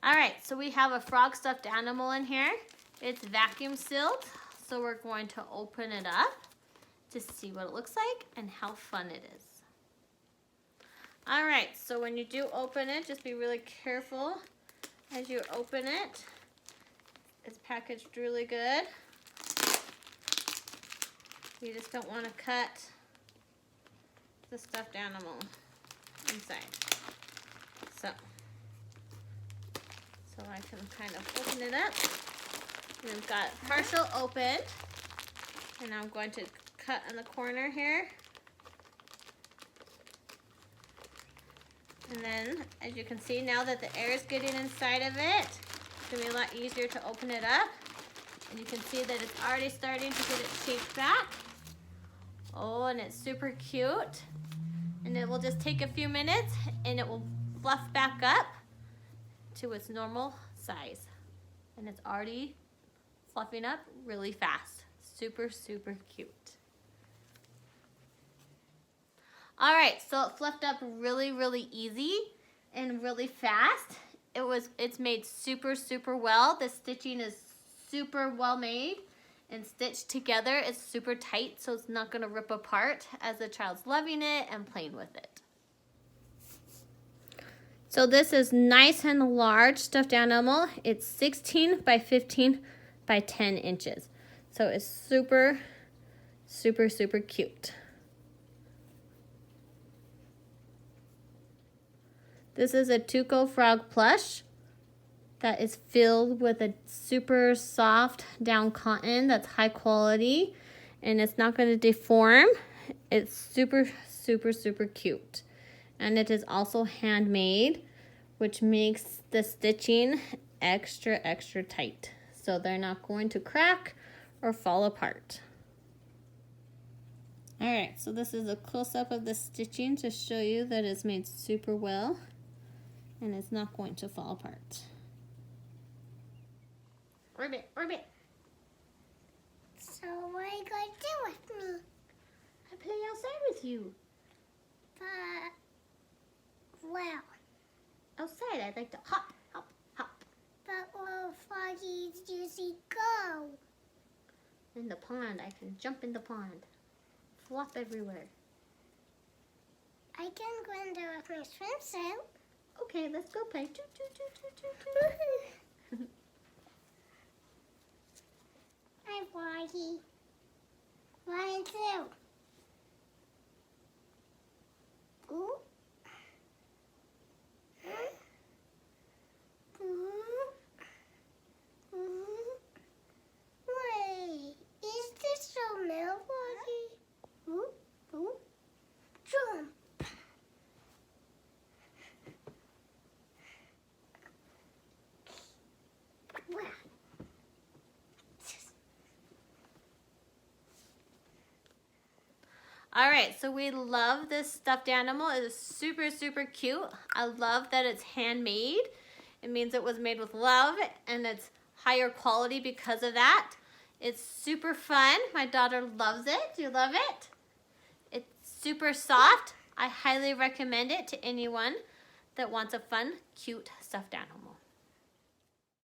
All right, so we have a frog stuffed animal in here. It's vacuum sealed, so we're going to open it up to see what it looks like and how fun it is. All right, so when you do open it, just be really careful as you open it. It's packaged really good. You just don't want to cut the stuffed animal inside. So I can kind of open it up. We've got partial open, and I'm going to cut in the corner here. And then, as you can see, now that the air is getting inside of it, it's going to be a lot easier to open it up. And you can see that it's already starting to get its shape back. Oh, and it's super cute. And it will just take a few minutes, and it will fluff back up to its normal size. And it's already fluffing up really fast. Super, super cute. All right, so it fluffed up really, really easy and really fast. It's made super, super well. The stitching is super well made and stitched together. It's super tight, so it's not gonna rip apart as the child's loving it and playing with it. So this is nice and large stuffed animal. It's 16 by 15 by 10 inches. So it's super, super, super cute. This is a Tuco frog plush that is filled with a super soft down cotton that's high quality, and it's not going to deform. It's super, super, super cute. And it is also handmade, which makes the stitching extra, extra tight. So they're not going to crack or fall apart. All right, so this is a close-up of the stitching to show you that it's made super well and it's not going to fall apart. Ribbit, ribbit. So what are you going to do with me? I play outside with you. But, well. Outside, I'd like to hop, hop, hop. But where froggies usually go? In the pond, I can jump in the pond. Flop everywhere. I can go in there with my swimsuit. Okay, let's go play. Toot, toot, toot, toot, toot, toot. Hi, Froggy. 1 and 2. Ooh. Wait, is this so male, Froggy? Ooh, ooh. Jump. All right, so we love this stuffed animal. It is super, super cute. I love that it's handmade. It means it was made with love and it's higher quality because of that. It's super fun. My daughter loves it. Do you love it? It's super soft. I highly recommend it to anyone that wants a fun, cute stuffed animal.